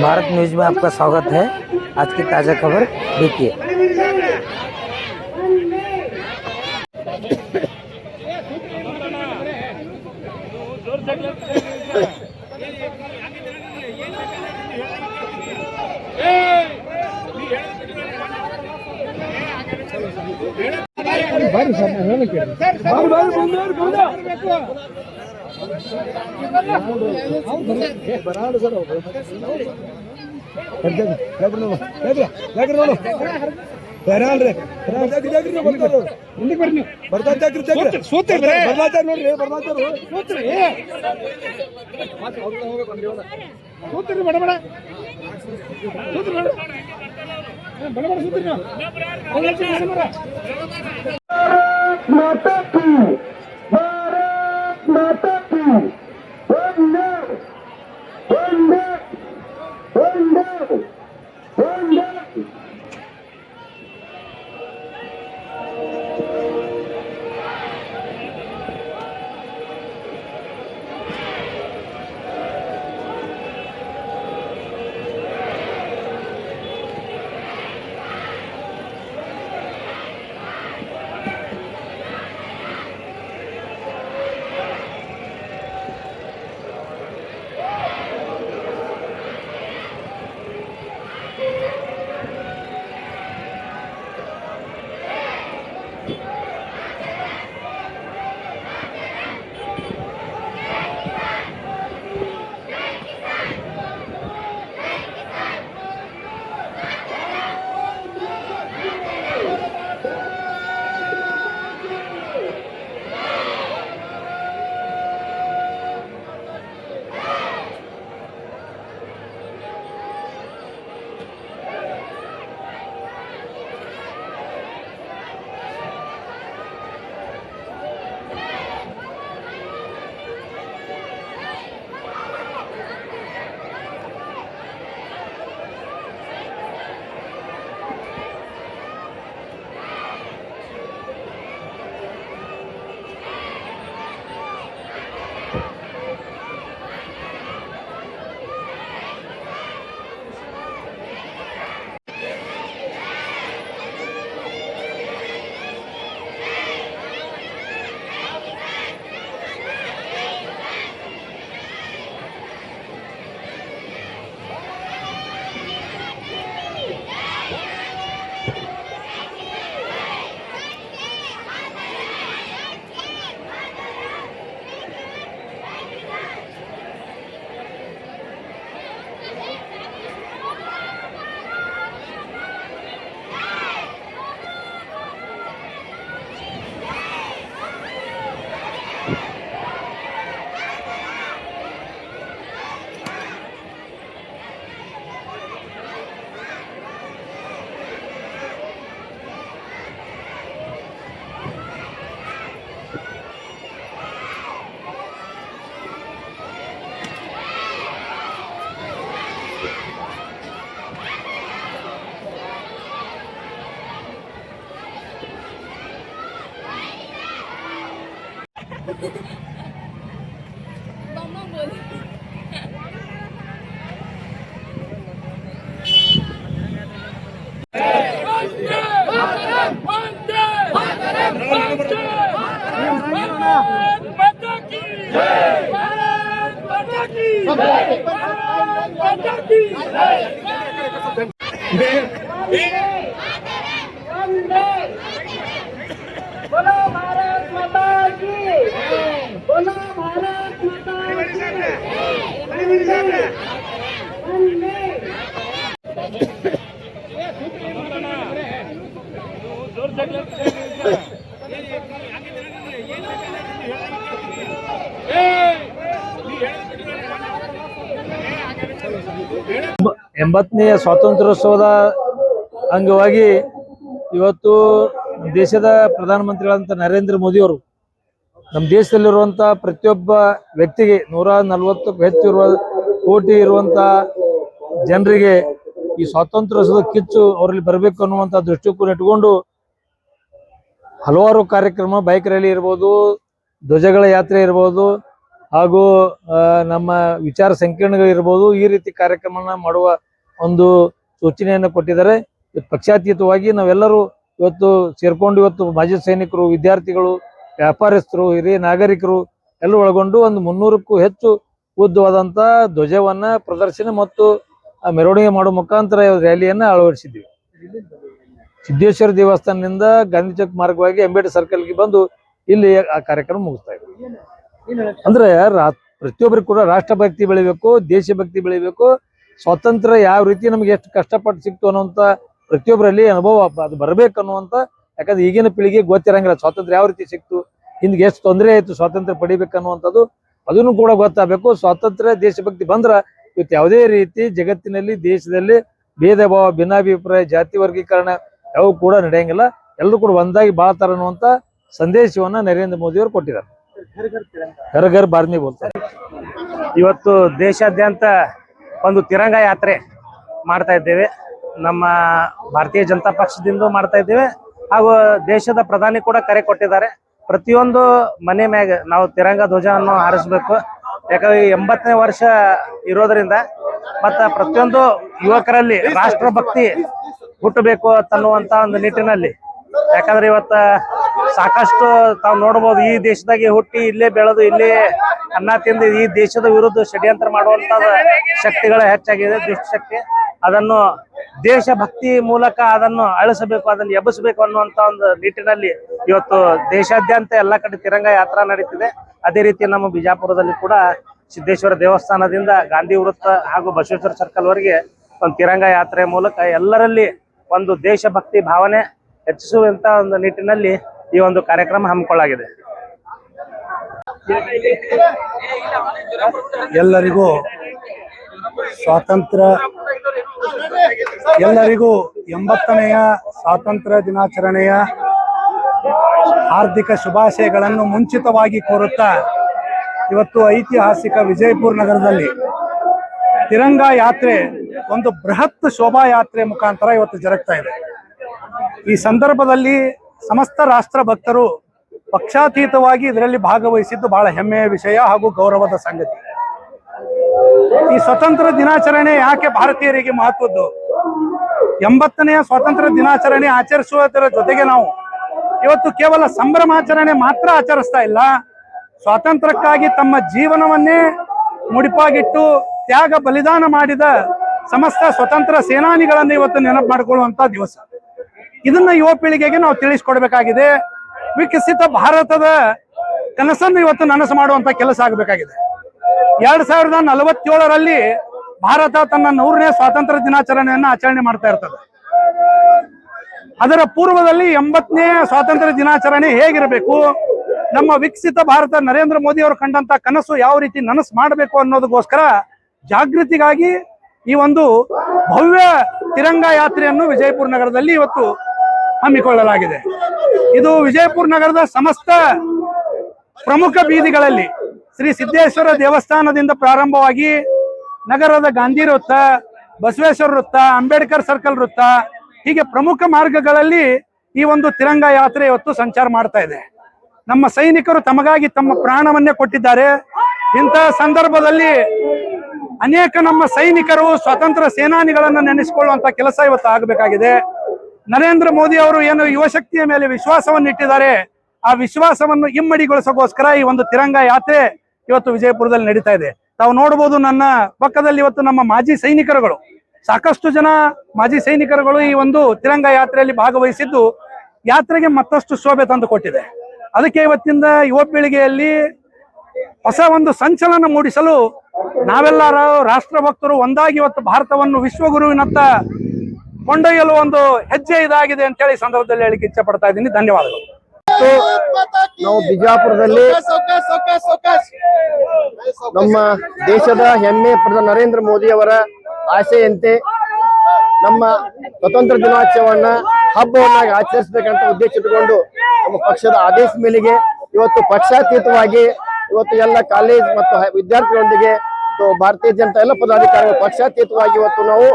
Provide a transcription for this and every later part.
Bharat news में आपका स्वागत है। आज की ताज़ा खबर देखिए। बोलो भारत माता की, बोलो भारत माता ಎಂಬತ್ತನೇ ಸ್ವಾತಂತ್ರ್ಯೋತ್ಸವದ ಅಂಗವಾಗಿ ಇವತ್ತು ದೇಶದ ಪ್ರಧಾನಮಂತ್ರಿಗಳಂತ ನರೇಂದ್ರ ಮೋದಿ ಅವರು ನಮ್ಮ ದೇಶದಲ್ಲಿರುವಂಥ ಪ್ರತಿಯೊಬ್ಬ ವ್ಯಕ್ತಿಗೆ 140ಕ್ಕೂ ಹೆಚ್ಚು ಕೋಟಿ ಇರುವಂಥ ಜನರಿಗೆ ಈ ಸ್ವಾತಂತ್ರ್ಯೋತ್ಸವದ ಕಿಚ್ಚು ಅವರಲ್ಲಿ ಬರಬೇಕು ಅನ್ನುವಂಥ ದೃಷ್ಟಿಕೋನ ಇಟ್ಟುಕೊಂಡು ಹಲವಾರು ಕಾರ್ಯಕ್ರಮ, ಬೈಕ್ ರ್ಯಾಲಿ ಇರ್ಬೋದು, ಧ್ವಜಗಳ ಯಾತ್ರೆ ಇರ್ಬೋದು, ಹಾಗೂ ನಮ್ಮ ವಿಚಾರ ಸಂಕಿರಣಗಳಿರ್ಬೋದು, ಈ ರೀತಿ ಕಾರ್ಯಕ್ರಮನ ಮಾಡುವ ಒಂದು ಸೂಚನೆಯನ್ನು ಕೊಟ್ಟಿದ್ದಾರೆ. ಪಕ್ಷಾತೀತವಾಗಿ ನಾವೆಲ್ಲರೂ ಇವತ್ತು ಸೇರ್ಕೊಂಡು ಇವತ್ತು ಮಾಜಿ ಸೈನಿಕರು, ವಿದ್ಯಾರ್ಥಿಗಳು, ವ್ಯಾಪಾರಸ್ಥರು, ಹಿರಿಯ ನಾಗರಿಕರು ಎಲ್ಲ ಒಳಗೊಂಡು ಒಂದು 300ಕ್ಕೂ ಹೆಚ್ಚು ಉದ್ದವಾದಂಥ ಧ್ವಜವನ್ನ ಪ್ರದರ್ಶನ ಮತ್ತು ಮೆರವಣಿಗೆ ಮಾಡುವ ಮುಖಾಂತರ ರ್ಯಾಲಿಯನ್ನು ಅಳವಡಿಸಿದ್ವಿ. ಸಿದ್ದೇಶ್ವರ ದೇವಸ್ಥಾನದಿಂದ ಗಾಂಧಿ ಚೌಕ್ ಮಾರ್ಗವಾಗಿ ಅಂಬೇಡ್ಕರ್ ಸರ್ಕಲ್ಗೆ ಬಂದು ಇಲ್ಲಿ ಆ ಕಾರ್ಯಕ್ರಮ ಮುಗಿಸ್ತಾ ಇದ್ವಿ. ಅಂದ್ರೆ ಪ್ರತಿಯೊಬ್ಬರಿಗೂ ಕೂಡ ರಾಷ್ಟ್ರಭಕ್ತಿ ಬೆಳಿಬೇಕು, ದೇಶಭಕ್ತಿ ಬೆಳಿಬೇಕು. ಸ್ವಾತಂತ್ರ್ಯ ಯಾವ ರೀತಿ ನಮ್ಗೆ ಎಷ್ಟು ಕಷ್ಟಪಟ್ಟು ಸಿಕ್ತು ಅನ್ನುವಂಥ ಪ್ರತಿಯೊಬ್ಬರಲ್ಲಿ ಅನುಭವ ಅದು ಬರಬೇಕು ಅನ್ನುವಂಥ. ಯಾಕಂದ್ರೆ ಈಗಿನ ಪೀಳಿಗೆ ಗೊತ್ತಿರಂಗಿಲ್ಲ ಸ್ವಾತಂತ್ರ್ಯ ಯಾವ ರೀತಿ ಸಿಕ್ತು, ಹಿಂದಿಗೆ ಎಷ್ಟು ತೊಂದರೆ ಆಯ್ತು ಸ್ವಾತಂತ್ರ್ಯ ಪಡಿಬೇಕನ್ನುವಂಥದ್ದು, ಅದನ್ನು ಕೂಡ ಗೊತ್ತಾಗಬೇಕು. ಸ್ವಾತಂತ್ರ್ಯ ದೇಶಭಕ್ತಿ ಬಂದ್ರ ಇವತ್ತು ಯಾವುದೇ ರೀತಿ ಜಗತ್ತಿನಲ್ಲಿ ದೇಶದಲ್ಲಿ ಭೇದ ಭಾವ, ಭಿನ್ನಾಭಿಪ್ರಾಯ, ಜಾತಿ ವರ್ಗೀಕರಣ ಯಾವ ಕೂಡ ನಡೆಯಂಗಿಲ್ಲ. ಎಲ್ಲರೂ ಕೂಡ ಒಂದಾಗಿ ಬಾಳ್ತಾರ ಅನ್ನುವಂಥ ಸಂದೇಶವನ್ನ ನರೇಂದ್ರ ಮೋದಿ ಅವರು ಕೊಟ್ಟಿದ್ದಾರೆ. ಘರ್ ಘರ್ ಬಾರ್ಮಿ ಬೋಲ್ತಾರೆ. ಇವತ್ತು ದೇಶಾದ್ಯಂತ ಒಂದು ತಿರಂಗ ಯಾತ್ರೆ ಮಾಡ್ತಾ ಇದ್ದೇವೆ. ನಮ್ಮ ಭಾರತೀಯ ಜನತಾ ಪಕ್ಷದಿಂದ ಮಾಡ್ತಾ ಇದ್ದೇವೆ, ಹಾಗೂ ದೇಶದ ಪ್ರಧಾನಿ ಕೂಡ ಕರೆ ಕೊಟ್ಟಿದ್ದಾರೆ. ಪ್ರತಿಯೊಂದು ಮನೆ ಮ್ಯಾಗ ನಾವು ತಿರಂಗ ಧ್ವಜವನ್ನು ಹಾರಿಸ್ಬೇಕು. ಯಾಕಂದ್ರೆ 80ನೇ ವರ್ಷ ಇರೋದ್ರಿಂದ ಮತ್ತು ಪ್ರತಿಯೊಂದು ಯುವಕರಲ್ಲಿ ರಾಷ್ಟ್ರಭಕ್ತಿ ಹುಟ್ಟಬೇಕು ಅನ್ನುವಂಥ ಒಂದು ನಿಟ್ಟಿನಲ್ಲಿ. ಯಾಕಂದ್ರೆ ಇವತ್ತ ಸಾಕಷ್ಟು ತಾವು ನೋಡ್ಬೋದು, ಈ ದೇಶದಾಗೆ ಹುಟ್ಟಿ ಇಲ್ಲೇ ಬೆಳೆದು ಇಲ್ಲೇ ಅನ್ನ ತಿಂದು ಈ ದೇಶದ ವಿರುದ್ಧ ಷಡ್ಯಂತ್ರ ಮಾಡುವಂತ ಶಕ್ತಿಗಳು ಹೆಚ್ಚಾಗಿದೆ, ದುಷ್ಟಶಕ್ತಿ. ಅದನ್ನು ದೇಶಭಕ್ತಿ ಮೂಲಕ ಅದನ್ನು ಅಳಿಸಬೇಕು, ಅದನ್ನು ಎಬ್ಬಿಸಬೇಕು ಅನ್ನುವಂತ ಒಂದು ನಿಟ್ಟಿನಲ್ಲಿ ಇವತ್ತು ದೇಶಾದ್ಯಂತ ಎಲ್ಲ ಕಡೆ ತಿರಂಗ ಯಾತ್ರಾ ನಡೀತಿದೆ. ಅದೇ ರೀತಿ ನಮ್ಮ ಬಿಜಾಪುರದಲ್ಲಿ ಕೂಡ ಸಿದ್ದೇಶ್ವರ ದೇವಸ್ಥಾನದಿಂದ ಗಾಂಧಿ ವೃತ್ತ ಹಾಗೂ ಬಸವೇಶ್ವರ ಸರ್ಕಲ್ ವರೆಗೆ ಒಂದು ತಿರಂಗ ಯಾತ್ರೆ ಮೂಲಕ ಎಲ್ಲರಲ್ಲಿ ಒಂದು ದೇಶಭಕ್ತಿ ಭಾವನೆ ಹೆಚ್ಚಿಸುವಂತ ಒಂದು ನಿಟ್ಟಿನಲ್ಲಿ ಈ ಒಂದು ಕಾರ್ಯಕ್ರಮ ಹಮ್ಮಿಕೊಳ್ಳಲಾಗಿದೆ. ಎಲ್ಲರಿಗೂ ಸ್ವಾತಂತ್ರ್ಯ, ಎಲ್ಲರಿಗೂ 80ನೆಯ ಸ್ವಾತಂತ್ರ್ಯ ದಿನಾಚರಣೆಯ ಹಾರ್ದಿಕ ಶುಭಾಶಯಗಳನ್ನು ಮುಂಚಿತವಾಗಿ ಕೋರುತ್ತಾ, ಇವತ್ತು ಐತಿಹಾಸಿಕ ವಿಜಯಪುರ ನಗರದಲ್ಲಿ ತಿರಂಗ ಯಾತ್ರೆ ಒಂದು ಬೃಹತ್ ಶೋಭಾಯಾತ್ರೆ ಮುಖಾಂತರ ಇವತ್ತು ಜರುಗ್ತಾ ಇದೆ. ಈ ಸಂದರ್ಭದಲ್ಲಿ ಸಮಸ್ತ ರಾಷ್ಟ್ರ ಭಕ್ತರು ಪಕ್ಷಾತೀತವಾಗಿ ಇದರಲ್ಲಿ ಭಾಗವಹಿಸಿದ್ದು ಬಹಳ ಹೆಮ್ಮೆಯ ವಿಷಯ ಹಾಗೂ ಗೌರವದ ಸಂಗತಿ. ಈ ಸ್ವತಂತ್ರ ದಿನಾಚರಣೆ ಯಾಕೆ ಭಾರತೀಯರಿಗೆ ಮಹತ್ವದ್ದು? 80ನೆಯ ಸ್ವಾತಂತ್ರ್ಯ ದಿನಾಚರಣೆ ಆಚರಿಸುವುದರ ಜೊತೆಗೆ ನಾವು ಇವತ್ತು ಕೇವಲ ಸಂಭ್ರಮಾಚರಣೆ ಮಾತ್ರ ಆಚರಿಸ್ತಾ ಇಲ್ಲ, ಸ್ವಾತಂತ್ರ್ಯಕ್ಕಾಗಿ ತಮ್ಮ ಜೀವನವನ್ನೇ ಮುಡಿಪಾಗಿಟ್ಟು ತ್ಯಾಗ ಬಲಿದಾನ ಮಾಡಿದ ಸಮಸ್ತ ಸ್ವತಂತ್ರ ಸೇನಾನಿಗಳನ್ನು ಇವತ್ತು ನೆನಪು ಮಾಡಿಕೊಳ್ಳುವಂತ ದಿವಸ. ಇದನ್ನ ಯುವ ಪೀಳಿಗೆಗೆ ನಾವು ತಿಳಿಸ್ಕೊಡ್ಬೇಕಾಗಿದೆ. ವಿಕಸಿತ ಭಾರತದ ಕನಸನ್ನು ಇವತ್ತು ನನಸು ಮಾಡುವಂತ ಕೆಲಸ ಆಗಬೇಕಾಗಿದೆ. 2047ರಲ್ಲಿ ಭಾರತ ತನ್ನ 100ನೇ ಸ್ವಾತಂತ್ರ್ಯ ದಿನಾಚರಣೆಯನ್ನು ಆಚರಣೆ ಮಾಡ್ತಾ ಇರ್ತದೆ. ಅದರ ಪೂರ್ವದಲ್ಲಿ 80ನೇ ಸ್ವಾತಂತ್ರ್ಯ ದಿನಾಚರಣೆ ಹೇಗಿರಬೇಕು, ನಮ್ಮ ವಿಕಸಿತ ಭಾರತ ನರೇಂದ್ರ ಮೋದಿ ಅವರು ಕಂಡಂತ ಕನಸು ಯಾವ ರೀತಿ ನನಸು ಮಾಡಬೇಕು ಅನ್ನೋದಕ್ಕೋಸ್ಕರ ಜಾಗೃತಿಗಾಗಿ ಈ ಒಂದು ಭವ್ಯ ತಿರಂಗ ಯಾತ್ರೆಯನ್ನು ವಿಜಯಪುರ ನಗರದಲ್ಲಿ ಇವತ್ತು ಹಮ್ಮಿಕೊಳ್ಳಲಾಗಿದೆ. ಇದು ವಿಜಯಪುರ ನಗರದ ಸಮಸ್ತ ಪ್ರಮುಖ ಬೀದಿಗಳಲ್ಲಿ ಶ್ರೀ ಸಿದ್ದೇಶ್ವರ ದೇವಸ್ಥಾನದಿಂದ ಪ್ರಾರಂಭವಾಗಿ ನಗರದ ಗಾಂಧಿ ವೃತ್ತ, ಬಸವೇಶ್ವರ ವೃತ್ತ, ಅಂಬೇಡ್ಕರ್ ಸರ್ಕಲ್ ವೃತ್ತ, ಹೀಗೆ ಪ್ರಮುಖ ಮಾರ್ಗಗಳಲ್ಲಿ ಈ ಒಂದು ತಿರಂಗ ಯಾತ್ರೆ ಇವತ್ತು ಸಂಚಾರ ಮಾಡ್ತಾ ಇದೆ. ನಮ್ಮ ಸೈನಿಕರು ತಮಗಾಗಿ ತಮ್ಮ ಪ್ರಾಣವನ್ನೇ ಕೊಟ್ಟಿದ್ದಾರೆ. ಇಂತಹ ಸಂದರ್ಭದಲ್ಲಿ ಅನೇಕ ನಮ್ಮ ಸೈನಿಕರು ಸ್ವಾತಂತ್ರ್ಯ ಸೇನಾನಿಗಳನ್ನ ನೆನೆಸಿಕೊಳ್ಳುವಂತ ಕೆಲಸ ಇವತ್ತು ಆಗಬೇಕಾಗಿದೆ. ನರೇಂದ್ರ ಮೋದಿ ಅವರು ಏನು ಯುವಶಕ್ತಿಯ ಮೇಲೆ ವಿಶ್ವಾಸವನ್ನು ಇಟ್ಟಿದ್ದಾರೆ, ಆ ವಿಶ್ವಾಸವನ್ನು ಇಮ್ಮಡಿಗೊಳಿಸೋಗೋಸ್ಕರ ಈ ಒಂದು ತಿರಂಗ ಯಾತ್ರೆ ಇವತ್ತು ವಿಜಯಪುರದಲ್ಲಿ ನಡೀತಾ ಇದೆ. ತಾವು ನೋಡಬಹುದು, ನನ್ನ ಪಕ್ಕದಲ್ಲಿ ಇವತ್ತು ನಮ್ಮ ಮಾಜಿ ಸೈನಿಕರುಗಳು, ಸಾಕಷ್ಟು ಜನ ಮಾಜಿ ಸೈನಿಕರುಗಳು ಈ ಒಂದು ತಿರಂಗ ಯಾತ್ರೆಯಲ್ಲಿ ಭಾಗವಹಿಸಿದ್ದು ಯಾತ್ರೆಗೆ ಮತ್ತಷ್ಟು ಶೋಭೆ ತಂದು ಕೊಟ್ಟಿದೆ. ಅದಕ್ಕೆ ಇವತ್ತಿಂದ ಯುವ ಪೀಳಿಗೆಯಲ್ಲಿ ಹೊಸ ಒಂದು ಸಂಚಲನ ಮೂಡಿಸಲು ನಾವೆಲ್ಲರೂ ರಾಷ್ಟ್ರಭಕ್ತರು ಒಂದಾಗಿ ಇವತ್ತು ಭಾರತವನ್ನು ವಿಶ್ವಗುರುವಿನತ್ತ ಕೊಂಡೊಯ್ಯಲು ಒಂದು ಹೆಜ್ಜೆ ಇದಾಗಿದೆ ಅಂತ ಹೇಳಿ ಸಂದರ್ಭದಲ್ಲಿ ಹೇಳಿಕ್ಕೆ ಇಚ್ಛೆ ಪಡ್ತಾ ಇದ್ದೀನಿ. ಧನ್ಯವಾದಗಳು. ನಾವು ಬಿಜಾಪುರದಲ್ಲಿ ನಮ್ಮ ದೇಶದ ಹೆಮ್ಮೆ ಪ್ರಧಾನಿ ನರೇಂದ್ರ ಮೋದಿ ಅವರ ಆಸೆಯಂತೆ ನಮ್ಮ ಸ್ವತಂತ್ರ ದಿನಾಚರಣೆಯನ್ನ ಹಬ್ಬವನ್ನಾಗಿ ಆಚರಿಸಬೇಕಂತ ಉದ್ದೇಶ ಇಟ್ಟುಕೊಂಡು ನಮ್ಮ ಪಕ್ಷದ ಆದೇಶ ಮೇಲೆಗೆ ಇವತ್ತು ಪಕ್ಷಾತೀತವಾಗಿ ಇವತ್ತು ಎಲ್ಲ ಕಾಲೇಜ್ ಮತ್ತು ವಿದ್ಯಾರ್ಥಿಗಳೊಂದಿಗೆ ಭಾರತೀಯ ಜನತಾ ಎಲ್ಲ ಪದಾಧಿಕಾರಿಗಳು ಪಕ್ಷಾತೀತವಾಗಿ ಇವತ್ತು ನಾವು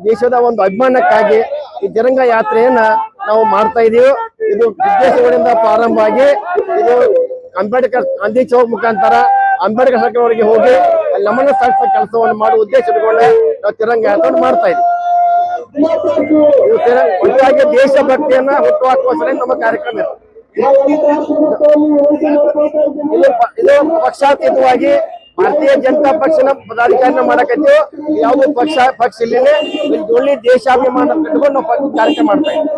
ದೇಶದ ಒಂದು ಅಭಿಮಾನಕ್ಕಾಗಿ ಈ ತಿರಂಗ ಯಾತ್ರೆಯನ್ನ ನಾವು ಮಾಡ್ತಾ ಇದೀವಿ. ಇದು ವಿದ್ಯಾರ್ಥಿಗಳಿಂದ ಪ್ರಾರಂಭ ಆಗಿ ಇದು ಅಂಬೇಡ್ಕರ್ ಗಾಂಧಿ ಚೌಕ್ ಮುಖಾಂತರ ಅಂಬೇಡ್ಕರ್ ಸರ್ಕಲ್ವರೆಗೆ ಹೋಗಿ ಅಲ್ಲಿ ನಮನ ಸಲ್ಲಿಸುವ ಕೆಲಸವನ್ನು ಮಾಡುವ ಉದ್ದೇಶ ಇಟ್ಕೊಂಡೆ ನಾವು ತಿರಂಗ ಯಾತ್ರೆ ಮಾಡ್ತಾ ಇದ್ದೀವಿ. ಒಟ್ಟಾಗಿ ದೇಶಭಕ್ತಿಯನ್ನ ಹುಟ್ಟುಹಾಕುವ ಸಲ ನಮ್ಮ ಕಾರ್ಯಕ್ರಮ ಇದೆ. ಇದು ಪಕ್ಷಾತೀತವಾಗಿ ಭಾರತೀಯ ಜನತಾ ಪಕ್ಷನ ಪದಾಧಿಕಾರಿನ ಮಾಡಕತ್ತೀವಿ. ಯಾವ್ದು ಪಕ್ಷ ಇಲ್ಲೇ ಒಳ್ಳೆ ದೇಶಾಭಿಮಾನ ಕಟ್ಕೊಂಡು ನಾವು ಕಾರ್ಯಕ್ರಮ ಮಾಡ್ತಾ ಇದ್ದೀವಿ.